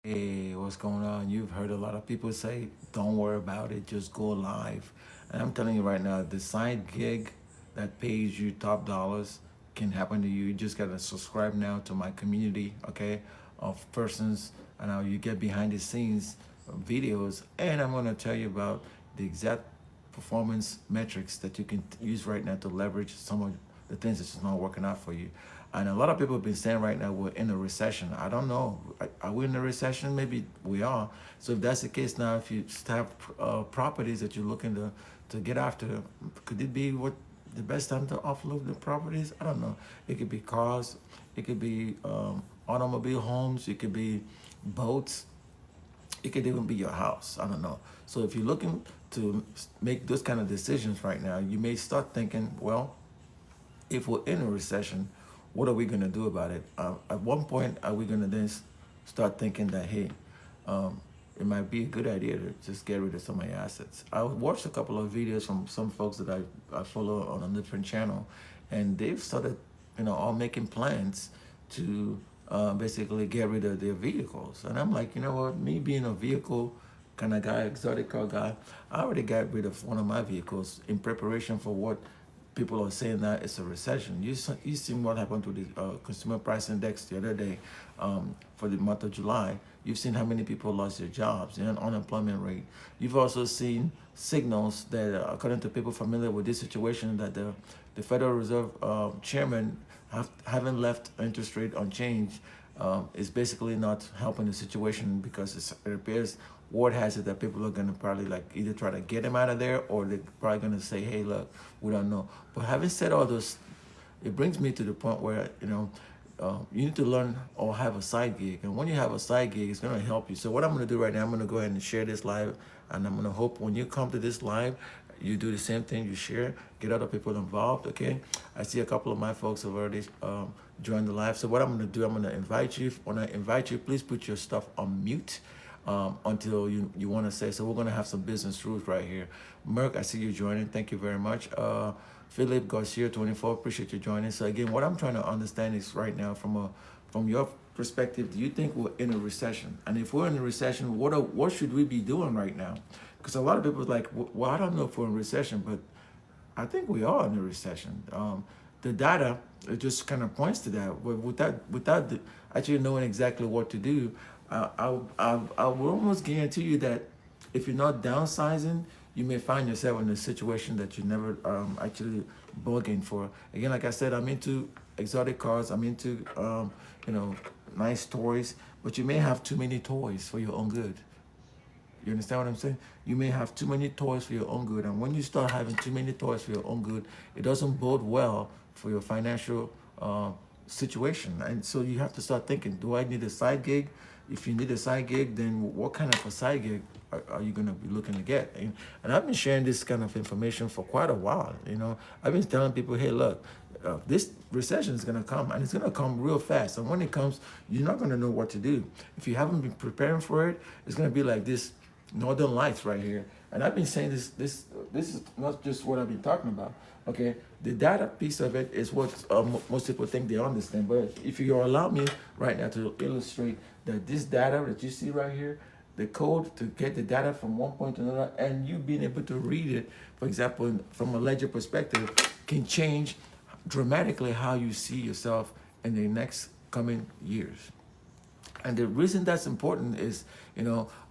Hey, what's going on? You've heard a lot of people say, don't worry about it, just go live. And I'm telling you right now, the side gig that pays you top dollars can happen to you. You just gotta subscribe now to my community, okay, of persons, and how you get behind the scenes videos. And I'm gonna tell you about the exact performance metrics that you can use right now to leverage some of the things that's not working out for you. And a lot of people have been saying right now we're in a recession. I don't know. Are we in a recession? Maybe we are. So if that's the case now, if you have properties that you're looking to get after, could it be what the best time to offload the properties? I don't know. It could be cars. It could be automobile homes. It could be boats. It could even be your house. I don't know. So if you're looking to make those kind of decisions right now, you may start thinking, well, if we're in a recession, what are we going to do about it? At one point, are we going to then start thinking that, hey, it might be a good idea to just get rid of some of your assets? I watched a couple of videos from some folks that I follow on a different channel, and they've started, all making plans to basically get rid of their vehicles. And I'm like, you know what, me being a vehicle kind of guy, exotic car guy, I already got rid of one of my vehicles in preparation for what people are saying that it's a recession. You seen what happened to the consumer price index the other day for the month of July. You've seen how many people lost their jobs and unemployment rate. You've also seen signals that, according to people familiar with this situation, that the Federal Reserve chairman having left interest rate unchanged is basically not helping the situation, because it appears word has it that people are going to probably like either try to get him out of there, or they're probably going to say, hey, look, we don't know. But having said all those, it brings me to the point where, you need to learn or have a side gig. And when you have a side gig, it's going to help you. So what I'm going to do right now, I'm going to go ahead and share this live. And I'm going to hope when you come to this live, you do the same thing, you share, get other people involved, okay? I see a couple of my folks have already joined the live. So what I'm going to do, I'm going to invite you. When I invite you, please put your stuff on mute until you want to say. So we're going to have some business rules right here. Merck, I see you joining. Thank you very much. Philip Garcia 24, appreciate you joining. So again, what I'm trying to understand is right now from your perspective, do you think we're in a recession? And if we're in a recession, what should we be doing right now? Because a lot of people are like, well, I don't know if we're in a recession, but I think we are in a recession. The data, it just kind of points to that. Without actually knowing exactly what to do, I will almost guarantee you that if you're not downsizing, you may find yourself in a situation that you never actually bargained for. Again, like I said, I'm into exotic cars. I'm into nice toys, but you may have too many toys for your own good. You understand what I'm saying? You may have too many toys for your own good. And when you start having too many toys for your own good, it doesn't bode well for your financial situation. And so you have to start thinking, do I need a side gig? If you need a side gig, then what kind of a side gig are you going to be looking to get? And I've been sharing this kind of information for quite a while. I've been telling people, hey, look, this recession is going to come, and it's going to come real fast. And when it comes, you're not going to know what to do. If you haven't been preparing for it, it's going to be like this Northern Lights right here. And I've been saying this is not just what I've been talking about. Okay, the data piece of it is what most people think they understand. But if you allow me right now to illustrate that this data that you see right here, the code to get the data from one point to another, and you being able to read it, for example, from a ledger perspective, can change dramatically how you see yourself in the next coming years. And the reason that's important is,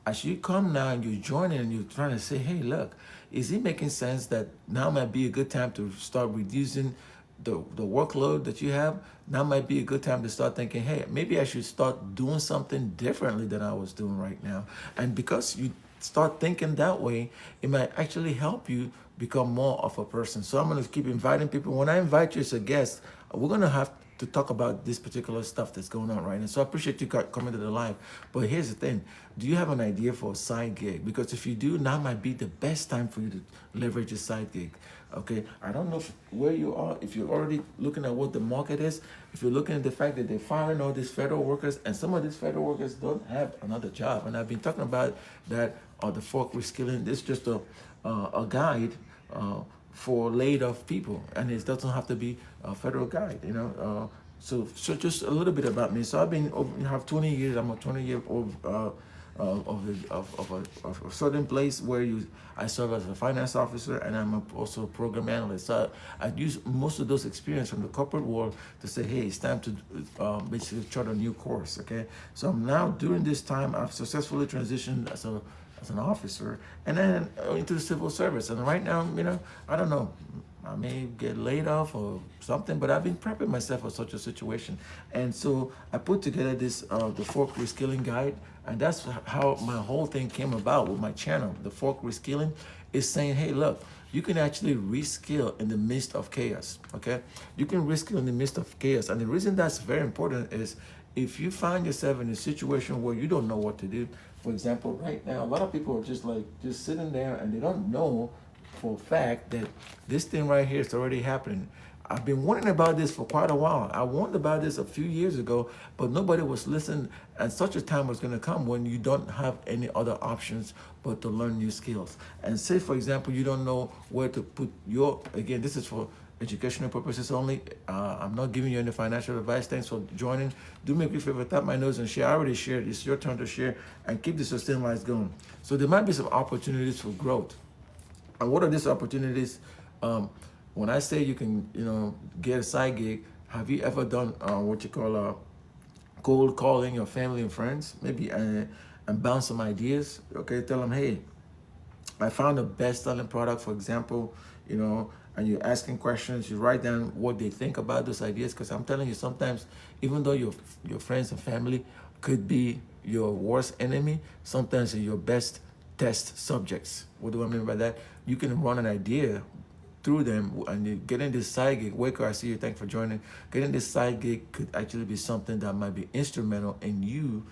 as you come now and you join in and you're trying to say, hey, look, is it making sense that now might be a good time to start reducing the workload that you have? Now might be a good time to start thinking, hey, maybe I should start doing something differently than I was doing right now. And because you start thinking that way, it might actually help you become more of a person. So I'm going to keep inviting people. When I invite you as a guest, we're going to have to talk about this particular stuff that's going on right now. So I appreciate you coming to the live. But here's the thing. Do you have an idea for a side gig? Because if you do, now might be the best time for you to leverage a side gig. Okay, I don't know where you are, if you're already looking at what the market is, if you're looking at the fact that they're firing all these federal workers, and some of these federal workers don't have another job. And I've been talking about that, the folk reskilling. This is just a guide for laid off people, and it doesn't have to be a federal guide. So just a little bit about me. So I've been have 20 years. I'm a 20-year old of a certain place where I serve as a finance officer, and also a program analyst. So I use most of those experience from the corporate world to say, hey, it's time to basically chart a new course. Okay, so now during this time, I've successfully transitioned as an officer, and then into the civil service. And right now, I don't know, I may get laid off or something, but I've been prepping myself for such a situation. And so I put together this, the Fork Reskilling Guide, and that's how my whole thing came about with my channel. The Fork Reskilling is saying, hey, look, you can actually reskill in the midst of chaos, okay? You can reskill in the midst of chaos. And the reason that's very important is if you find yourself in a situation where you don't know what to do, for example, right now, a lot of people are just sitting there and they don't know for a fact that this thing right here is already happening. I've been warning about this for quite a while. I warned about this a few years ago, but nobody was listening. And such a time was going to come when you don't have any other options but to learn new skills. And say, for example, you don't know where to put your, again, this is for educational purposes only. I'm not giving you any financial advice. Thanks for joining. Do me a quick favor, tap my nose and share. I already shared. It's your turn to share and keep the sustain lights going. So there might be some opportunities for growth. And what are these opportunities? When I say you can, get a side gig, have you ever done what you call cold calling your family and friends, maybe, and bounce some ideas? Okay, tell them, hey, I found a best-selling product, for example, and you're asking questions. You write down what they think about those ideas, because I'm telling you, sometimes, even though your friends and family could be your worst enemy, sometimes they're your best test subjects. What do I mean by that? You can run an idea through them, and you get in this side gig. Waker, I see you. Thank you for joining. Getting this side gig could actually be something that might be instrumental in you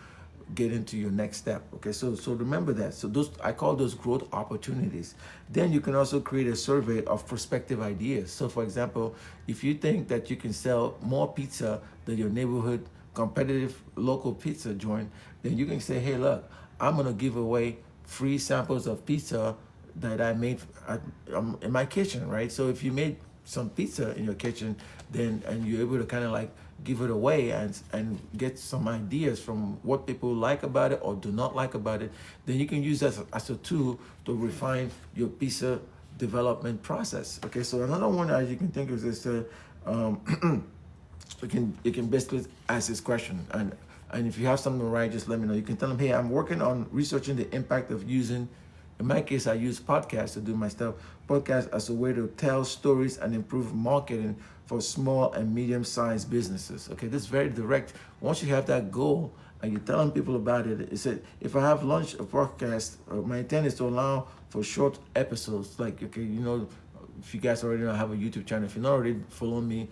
getting to your next step. Okay, so remember that. So those, I call those growth opportunities. Then you can also create a survey of prospective ideas. So for example, if you think that you can sell more pizza than your neighborhood competitive local pizza joint, then you can say, hey, look, I'm gonna give away free samples of pizza that I made in my kitchen, right? So if you made some pizza in your kitchen, then, and you're able to kind of like give it away and get some ideas from what people like about it or do not like about it, then you can use that as a tool to refine your pizza development process. Okay, so another one that you can think of is you can basically ask this question, and if you have something to write, just let me know. You can tell them, hey, I'm working on researching the impact of using, in my case, I use podcasts to do my stuff. Podcasts as a way to tell stories and improve marketing for small and medium-sized businesses. Okay, this is very direct. Once you have that goal and you're telling people about it, it said, if I have launched a podcast, my intent is to allow for short episodes. Like, okay, if you guys already know, I have a YouTube channel. If you're not already follow me,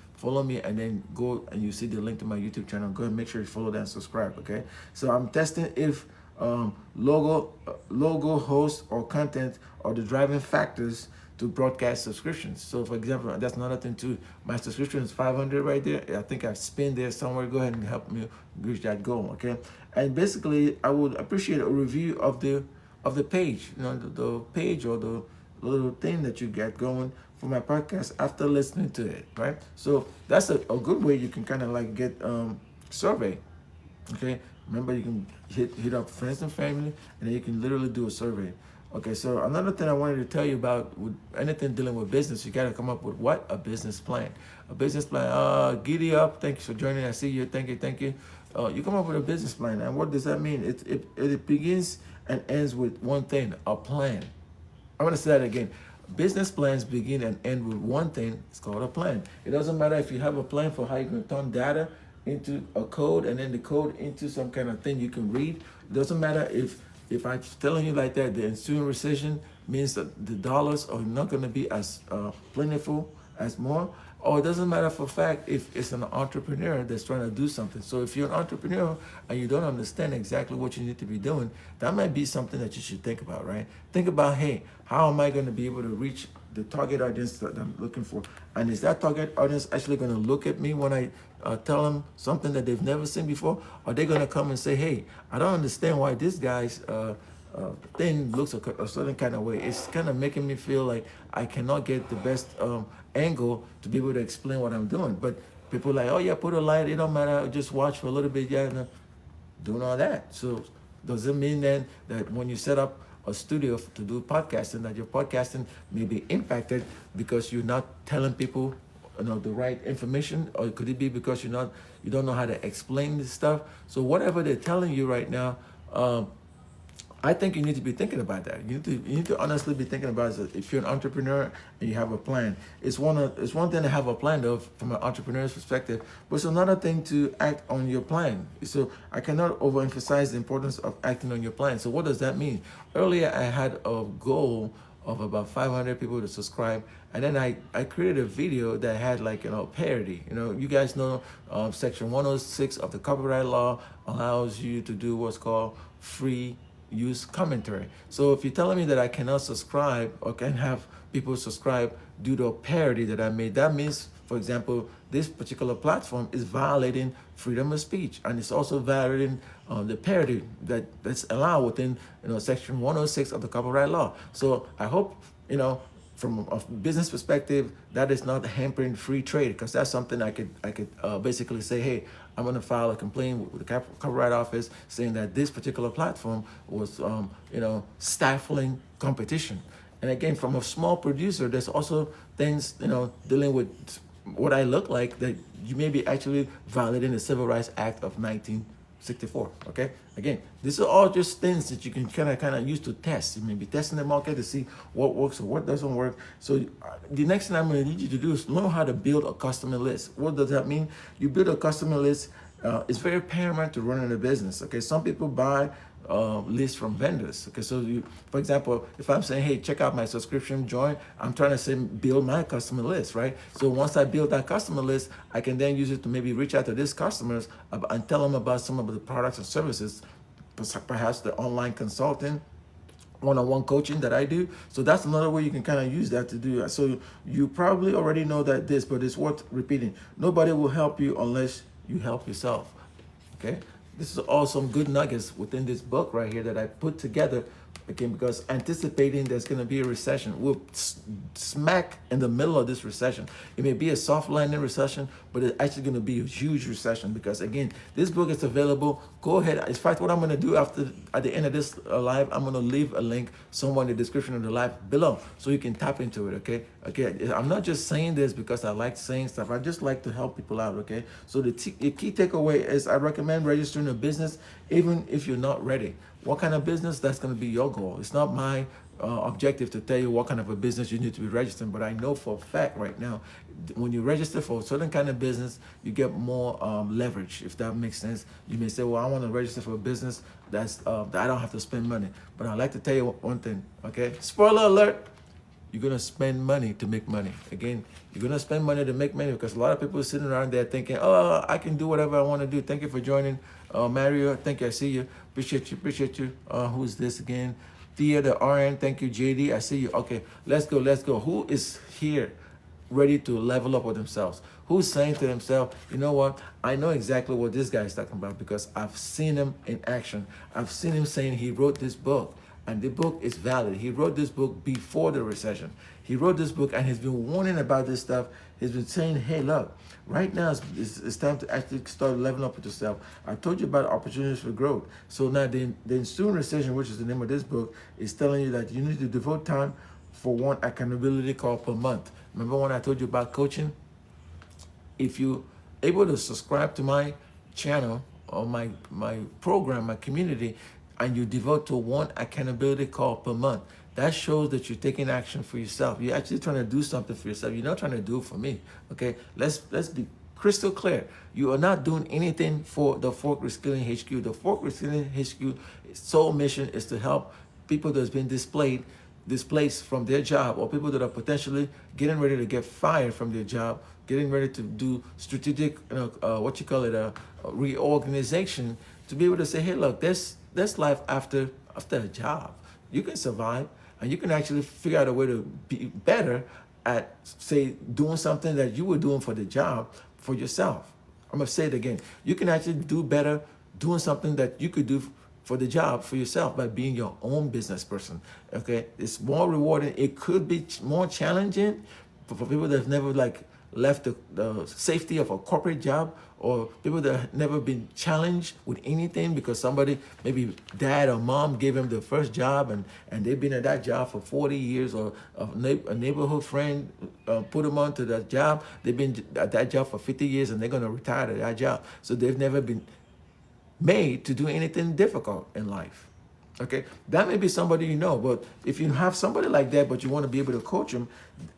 and then go and you see the link to my YouTube channel. Go ahead and make sure you follow that and subscribe, okay? So I'm testing if logo, host, or content are the driving factors to broadcast subscriptions. So for example, that's another thing too. My subscription is 500 right there. I think I've spent there somewhere. Go ahead and help me reach that goal, okay? And basically, I would appreciate a review of the page, the page or the little thing that you get going for my podcast after listening to it, right? So that's a good way you can kind of like get survey, okay? Remember, you can hit up friends and family, and then you can literally do a survey. Okay, so another thing I wanted to tell you about with anything dealing with business, you got to come up with what? A business plan. A business plan. Giddy up. Thank you for joining. I see you. Thank you. You come up with a business plan, and what does that mean? It begins and ends with one thing: a plan. I'm going to say that again. Business plans begin and end with one thing. It's called a plan. It doesn't matter if you have a plan for how you're going to turn data into a code and then the code into some kind of thing you can read. It doesn't matter if I'm telling you like that, the ensuing recession means that the dollars are not going to be as plentiful as more. Or it doesn't matter for a fact if it's an entrepreneur that's trying to do something. So if you're an entrepreneur and you don't understand exactly what you need to be doing, that might be something that you should think about, right? Think about, hey, how am I going to be able to reach the target audience that I'm looking for? And is that target audience actually going to look at me when I tell them something that they've never seen before? Are they going to come and say, hey, I don't understand why this guy's thing looks a certain kind of way. It's kind of making me feel like I cannot get the best angle to be able to explain what I'm doing. But People like, oh yeah, put a light. It don't matter. Just watch for a little bit. Yeah, no, doing all that. So does it mean then that when you set up a studio to do podcasting, that your podcasting may be impacted because you're not telling people, the right information, or could it be because you don't know how to explain this stuff? So whatever they're telling you right now, I think you need to be thinking about that. You need to honestly be thinking about it. If you're an entrepreneur and you have a plan, it's one thing to have a plan though from an entrepreneur's perspective, but it's another thing to act on your plan. So I cannot overemphasize the importance of acting on your plan. So what does that mean? Earlier I had a goal of about 500 people to subscribe, and then I created a video that had like parody. You guys know section 106 of the copyright law allows you to do what's called free use commentary. So if you're telling me that I cannot subscribe or can have people subscribe due to a parody that I made, that means, for example, this particular platform is violating freedom of speech, and it's also violating the parody that's allowed within section 106 of the copyright law. So I hope from a business perspective that is not hampering free trade, because that's something I could basically say, hey, I'm going to file a complaint with the copyright office saying that this particular platform was stifling competition. And again, from a small producer, there's also things dealing with what I look like that you may be actually violating the Civil Rights Act of 1964. Okay, again, these are all just things that you can kind of use to test. You may be testing the market to see what works or what doesn't work. So the next thing I'm going to need you to do is learn how to build a customer list. What does that mean? You build a customer list. It's very paramount to running a business. Okay, some people buy lists from vendors. Okay, so for example, if I'm saying, hey, check out my subscription, join, I'm trying to say build my customer list, right? So once I build that customer list, I can then use it to maybe reach out to these customers and tell them about some of the products and services, perhaps the online consulting, one-on-one coaching that I do. So that's another way you can kind of use that to do that. So you probably already know that but it's worth repeating. Nobody will help you unless you help yourself. Okay, this is all some good nuggets within this book right here that I put together, again, because anticipating there's going to be a recession. We're smack in the middle of this recession. It may be a soft landing recession, but it's actually going to be a huge recession, because again, this book is available. Go ahead. In fact, what I'm going to do at the end of this live, I'm going to leave a link somewhere in the description of the live below so you can tap into it. Okay, I'm not just saying this because I like saying stuff. I just like to help people out. Okay, so the key takeaway is I recommend registering a business even if you're not ready. What kind of business? That's going to be your goal. It's not my objective to tell you what kind of a business you need to be registering, but I know for a fact right now, when you register for a certain kind of business, you get more leverage, if that makes sense. You may say, well, I want to register for a business that I don't have to spend money. But I'd like to tell you one thing, okay? Spoiler alert, you're going to spend money to make money. Again, you're going to spend money to make money, because a lot of people are sitting around there thinking, oh, I can do whatever I want to do. Thank you for joining, Mario. Thank you. I see you. Appreciate you. Who's this again? Thea, the RN. Thank you, JD. I see you. Okay, let's go. Who is here ready to level up with themselves? Who's saying to themselves, you know what? I know exactly what this guy is talking about, because I've seen him in action. I've seen him saying he wrote this book, and the book is valid. He wrote this book before the recession. He wrote this book and he's been warning about this stuff. He's been saying, hey, look, right now it's time to actually start leveling up with yourself. I told you about opportunities for growth. So now the ensuing recession, which is the name of this book, is telling you that you need to devote time for one accountability call per month. Remember when I told you about coaching? If you're able to subscribe to my channel or my program, my community, and you devote to one accountability call per month, that shows that you're taking action for yourself. You're actually trying to do something for yourself. You're not trying to do it for me. Okay, let's be crystal clear. You are not doing anything for the Fork Reskilling HQ. The Fork Reskilling HQ sole mission is to help people that's been displaced from their job, or people that are potentially getting ready to get fired from their job, getting ready to do strategic, reorganization, to be able to say, hey, look, there's life after a job. You can survive, and you can actually figure out a way to be better at, say, doing something that you were doing for the job for yourself. I'm going to say it again. You can actually do better doing something that you could do for the job for yourself by being your own business person. Okay, it's more rewarding. It could be more challenging for people that have never left the safety of a corporate job, or people that have never been challenged with anything because somebody, maybe dad or mom, gave them their first job, and they've been at that job for 40 years, or a neighborhood friend put them onto that job. They've been at that job for 50 years and they're going to retire at that job. So they've never been made to do anything difficult in life. Okay, that may be somebody you know, but if you have somebody like that, but you want to be able to coach them,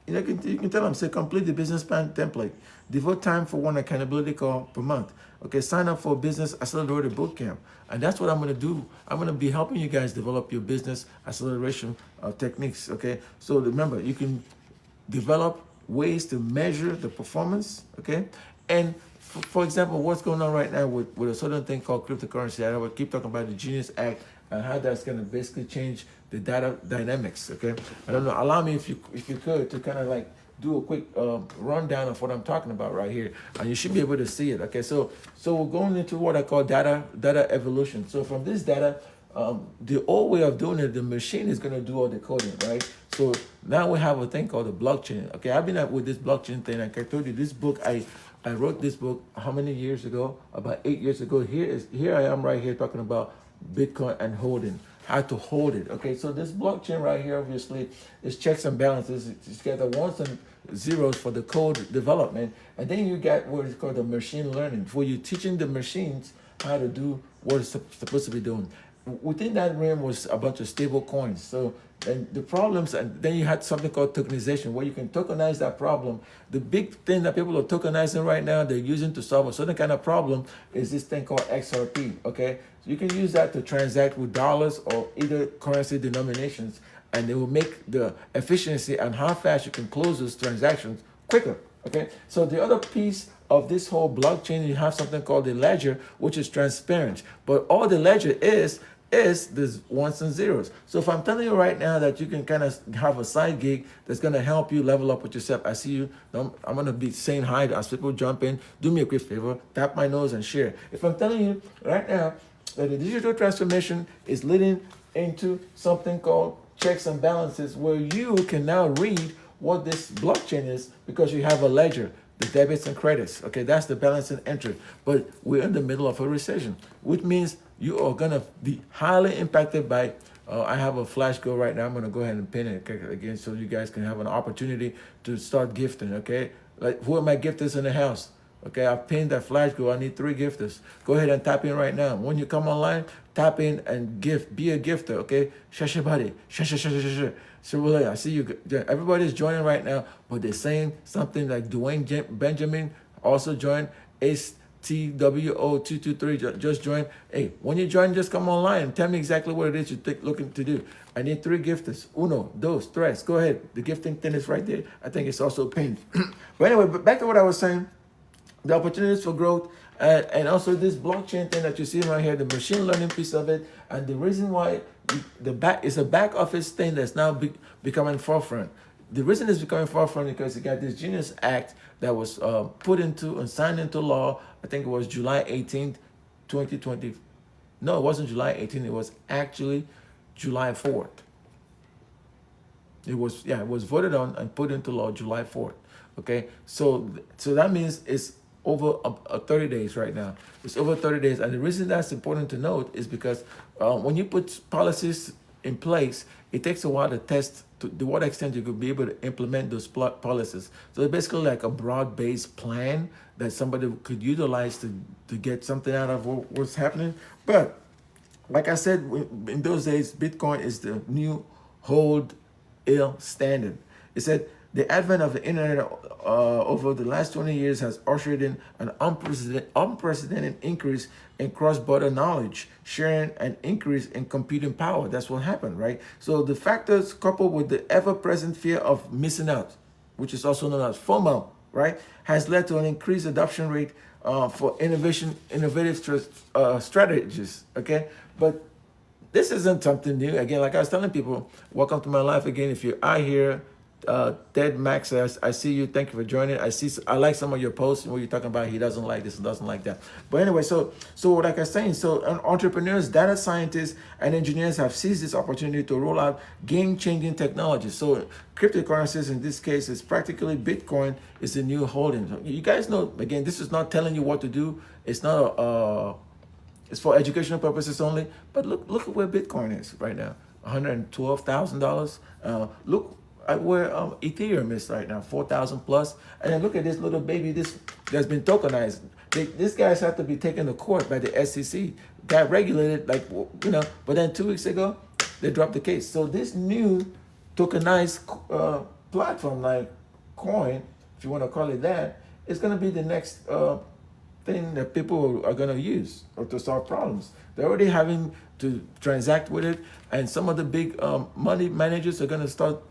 you can tell them, say, complete the business plan template, devote time for one accountability call per month. Okay, sign up for a business accelerator boot camp, and that's what I'm going to do. I'm going to be helping you guys develop your business acceleration techniques. Okay, so remember, you can develop ways to measure the performance. Okay, and for example, what's going on right now with a certain thing called cryptocurrency. I will keep talking about the Genius Act and how that's going to basically change the data dynamics. Okay, I don't know. Allow me, if you could, to kind of like do a quick rundown of what I'm talking about right here, and you should be able to see it. Okay, so we're going into what I call data evolution. So from this data, the old way of doing it, the machine is going to do all the coding, right? So now we have a thing called the blockchain. Okay, I've been with this blockchain thing. Like I told you, this book, I wrote this book how many years ago? About 8 years ago. Here I am right here talking about Bitcoin and holding, how to hold it. Okay, so this blockchain right here, obviously, is checks and balances. It's got the ones and zeros for the code development, and then you got what is called the machine learning, where you're teaching the machines how to do what it's supposed to be doing. Within that realm was a bunch of stable coins. So, and the problems, and then you had something called tokenization, where you can tokenize that problem. The big thing that people are tokenizing right now, they're using to solve a certain kind of problem, is this thing called XRP. Okay, so you can use that to transact with dollars or either currency denominations, and it will make the efficiency and how fast you can close those transactions quicker. Okay, so the other piece of this whole blockchain, you have something called the ledger, which is transparent. But all the ledger is these ones and zeros. So if I'm telling you right now that you can kind of have a side gig that's going to help you level up with yourself, I see you. I'm going to be saying hi as people jump in. Do me a quick favor, tap my nose and share. If I'm telling you right now that the digital transformation is leading into something called checks and balances, where you can now read what this blockchain is because you have a ledger, the debits and credits. Okay, that's the balance and entry. But we're in the middle of a recession, which means you are going to be highly impacted by, I have a flash go right now. I'm going to go ahead and pin it again so you guys can have an opportunity to start gifting. Okay, like, who are my gifters in the house? Okay, I've pinned that flash go. I need 3 gifters. Go ahead and tap in right now. When you come online, tap in and gift. Be a gifter, okay? Shashabadi. So I see you. Everybody's joining right now, but they're saying something like Dwayne Benjamin also joined. STWO223 just joined. Hey, when you join, just come online and tell me exactly what it is you're looking to do. I need 3 gifters. Uno, dos, tres. Go ahead. The gifting thing is right there. I think it's also pinned. But anyway, back to what I was saying. The opportunities for growth, and also this blockchain thing that you see right here, the machine learning piece of it, and the reason why it's a back office thing that's now becoming forefront. The reason it's becoming forefront because you got this Genius Act that was put into and signed into law. I think it was July 18th, 2020. No, it wasn't July 18th. It was actually July 4th. It was voted on and put into law July 4th. Okay, so that means it's over 30 days right now. It's over 30 days. And the reason that's important to note is because when you put policies in place, it takes a while to test to what extent you could be able to implement those policies. So it's basically like a broad-based plan that somebody could utilize to get something out of what's happening. But like I said, in those days, Bitcoin is the new hold ill standard. It said, the advent of the internet over the last 20 years has ushered in an unprecedented increase in cross-border knowledge, sharing, and increase in computing power. That's what happened, right? So the factors coupled with the ever-present fear of missing out, which is also known as FOMO, right, has led to an increased adoption rate for innovative strategies, okay? But this isn't something new. Again, like I was telling people, welcome to my life again. If you're out here, Ted Max, I see you. Thank you for joining. I like some of your posts where you're talking about he doesn't like this and doesn't like that. But anyway, so like I was saying, entrepreneurs, data scientists, and engineers have seized this opportunity to roll out game-changing technology. So cryptocurrencies in this case is practically Bitcoin is the new holding. You guys know, again, this is not telling you what to do. It's not it's for educational purposes only. But look at where Bitcoin is right now, $112,000. Look at where Ethereum is right now, 4,000 plus. And then look at this little baby, this that's been tokenized. This guys have to be taken to court by the SEC. Got regulated, like, you know, but then 2 weeks ago, they dropped the case. So this new tokenized platform like coin, if you want to call it that, is going to be the next thing that people are going to use or to solve problems. They're already having to transact with it, and some of the big money managers are going to start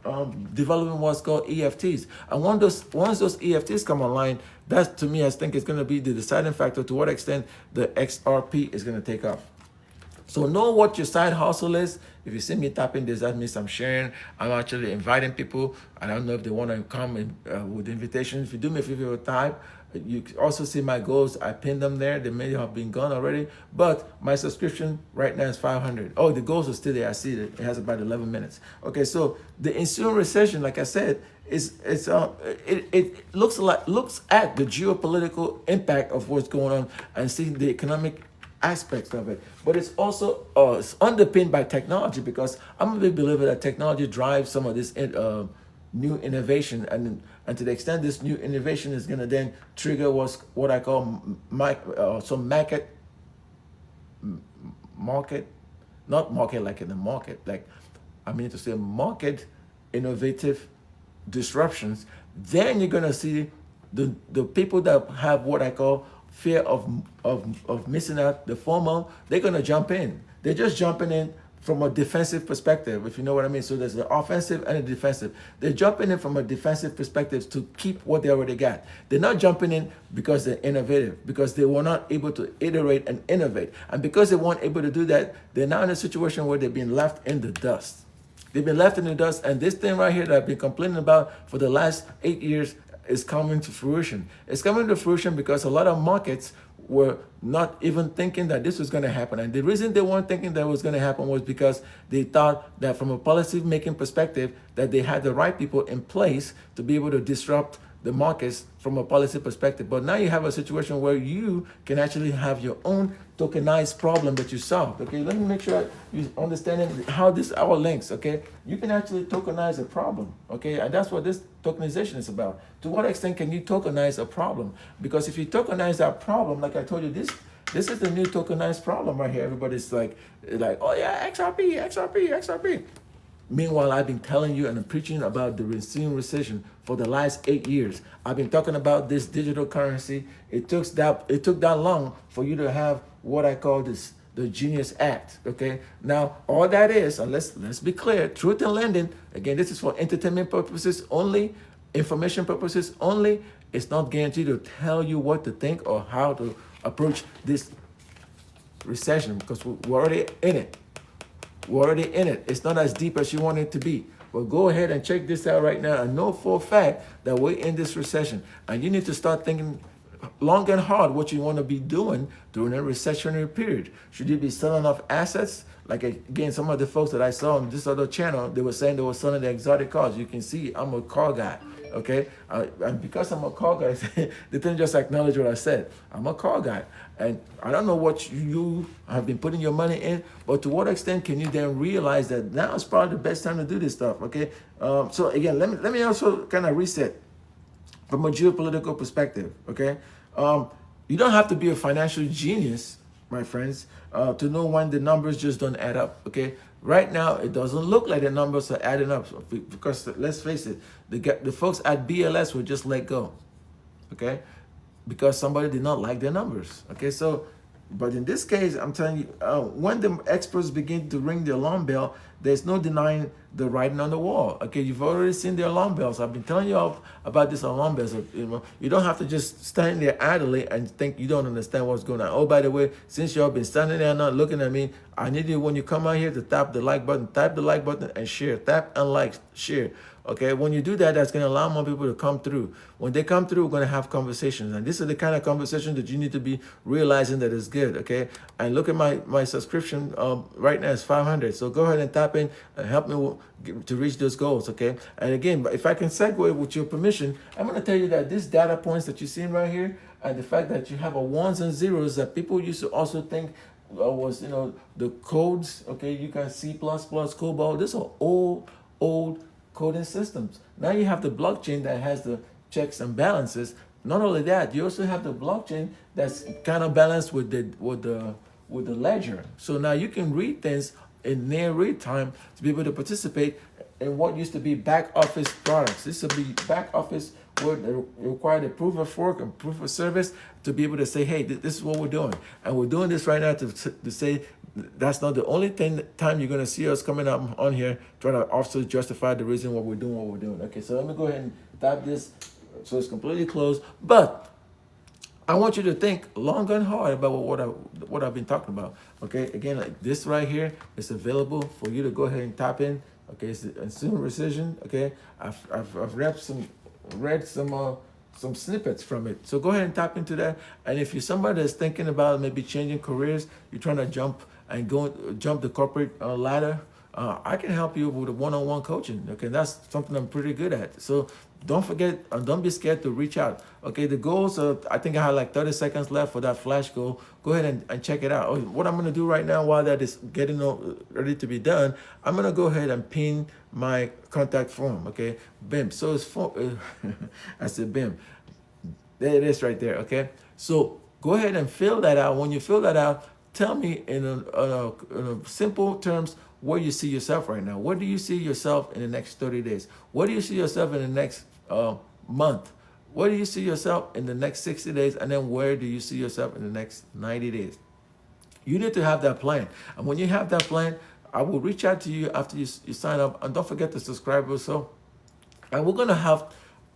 developing what's called EFTs. And once those EFTs come online, that to me, I think is going to be the deciding factor to what extent the XRP is going to take off. So know what your side hustle is. If you see me tapping this, that means I'm sharing. I'm actually inviting people. I don't know if they want to come in, with invitations. If you do me a favor, type. You also see my goals. I pinned them there. They may have been gone already. But my subscription right now is 500. Oh, the goals are still there. I see it. It has about 11 minutes. Okay, so the ensuing recession, like I said, it looks at the geopolitical impact of what's going on and see the economic aspects of it, but it's also it's underpinned by technology, because I'm a big believer that technology drives some of this new innovation, and to the extent this new innovation is going to then trigger what I call some not market like in the market, like I mean to say market innovative disruptions. Then you're going to see the people that have what I call fear of missing out, the FOMO, they're going to jump in. They're just jumping in from a defensive perspective, if you know what I mean. So there's an offensive and a defensive. They're jumping in from a defensive perspective to keep what they already got. They're not jumping in because they're innovative, because they were not able to iterate and innovate. And because they weren't able to do that, they're now in a situation where they've been left in the dust. They've been left in the dust, and this thing right here that I've been complaining about for the last 8 years is coming to fruition. It's coming to fruition because a lot of markets were not even thinking that this was going to happen. And the reason they weren't thinking that was going to happen was because they thought that from a policy making perspective that they had the right people in place to be able to disrupt the markets from a policy perspective. But now you have a situation where you can actually have your own tokenized problem that you solve. Okay, let me make sure you understand how this all links. Okay, you can actually tokenize a problem. Okay, and that's what this tokenization is about. To what extent can you tokenize a problem? Because if you tokenize that problem, like I told you, this is the new tokenized problem right here. Everybody's like, oh yeah, XRP, XRP, XRP. Meanwhile, I've been telling you and I'm preaching about the ensuing recession for the last 8 years. I've been talking about this digital currency. It took that long for you to have what I call the Genius Act. Okay. Now, all that is, and let's be clear, truth in lending. Again, this is for entertainment purposes only, information purposes only. It's not guaranteed to tell you what to think or how to approach this recession, because we're already in it. We're already in it. It's not as deep as you want it to be. But go ahead and check this out right now and know for a fact that we're in this recession. And you need to start thinking long and hard what you want to be doing during a recessionary period. Should you be selling off assets? Like, again, some of the folks that I saw on this other channel, they were saying they were selling the exotic cars. You can see I'm a car guy. Okay, and because I'm a car guy, they didn't just acknowledge what I said. I'm a car guy, and I don't know what you have been putting your money in, but to what extent can you then realize that now is probably the best time to do this stuff? Okay, so again, let me also kind of reset from a geopolitical perspective. Okay, you don't have to be a financial genius, my friends, to know when the numbers just don't add up. Okay. Right now, it doesn't look like the numbers are adding up, because let's face it, the folks at BLS were just let go, okay, because somebody did not like their numbers, okay. So, but in this case, I'm telling you, when the experts begin to ring the alarm bell, there's no denying the writing on the wall. Okay, you've already seen the alarm bells. I've been telling you all about this alarm bells. You don't have to just stand there idly and think you don't understand what's going on. Oh, by the way, since y'all been standing there not looking at me, I need you when you come out here to tap the like button. Tap the like button and share. Tap and like, share. Okay, when you do that, that's going to allow more people to come through. When they come through, we're going to have conversations. And this is the kind of conversation that you need to be realizing that is good, okay? And look at my subscription right now is 500. So go ahead and tap in and help me to reach those goals, okay? And again, if I can segue with your permission, I'm going to tell you that these data points that you're seeing right here, and the fact that you have a ones and zeros that people used to also think was, the codes, okay? You got C++, COBOL. These are old coding systems. Now you have the blockchain that has the checks and balances. Not only that, you also have the blockchain that's kind of balanced with the ledger. So now you can read things in near real time to be able to participate in what used to be back office products. This will be back office where they require a proof of work and proof of service to be able to say, hey, this is what we're doing. And we're doing this right now to say that's not the only time you're going to see us coming up on here trying to also justify the reason what we're doing. Okay, so let me go ahead and tap this so it's completely closed. But I want you to think long and hard about what I've been talking about. Okay, again, like this right here is available for you to go ahead and tap in. Okay, it's consumer precision. Okay, I've read some snippets from it. So go ahead and tap into that. And if you're somebody that's thinking about maybe changing careers, you're trying to jump the corporate ladder, I can help you with a one-on-one coaching. Okay, that's something I'm pretty good at. So don't forget, don't be scared to reach out. Okay, the goals are, I think I have like 30 seconds left for that flash goal. Go ahead and check it out. What I'm going to do right now while that is getting ready to be done, I'm going to go ahead and pin my contact form. Okay, BIM. So it's I said BIM. There it is right there. Okay, so go ahead and fill that out. When you fill that out, tell me in a simple terms where you see yourself right now. Where do you see yourself in the next 30 days? Where do you see yourself in the next month? Where do you see yourself in the next 60 days? And then where do you see yourself in the next 90 days? You need to have that plan. And when you have that plan, I will reach out to you after you sign up. And don't forget to subscribe also. And we're going to have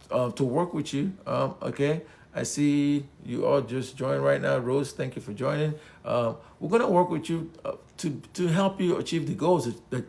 to work with you, okay? I see you all just joined right now. Rose, thank you for joining. We're going to work with you to help you achieve the goals that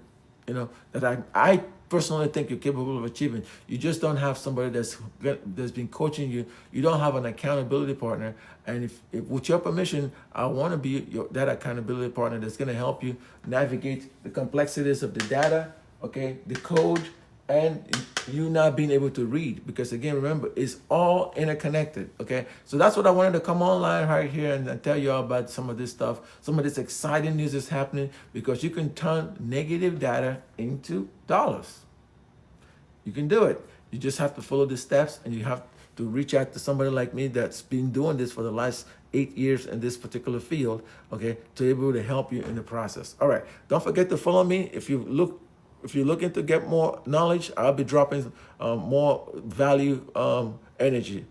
I personally think you're capable of achieving. You just don't have somebody that's been coaching you. You don't have an accountability partner. And if with your permission, I want to be that accountability partner that's going to help you navigate the complexities of the data, okay, the code, and you not being able to read, because again, remember, it's all interconnected. Okay, so that's what I wanted to come online right here and tell you all about some of this stuff. Some of this exciting news is happening because you can turn negative data into dollars. You can do it. You just have to follow the steps, and you have to reach out to somebody like me that's been doing this for the last 8 years in this particular field, okay, to be able to help you in the process. All right, don't forget to follow me. If you're looking to get more knowledge, I'll be dropping more value energy.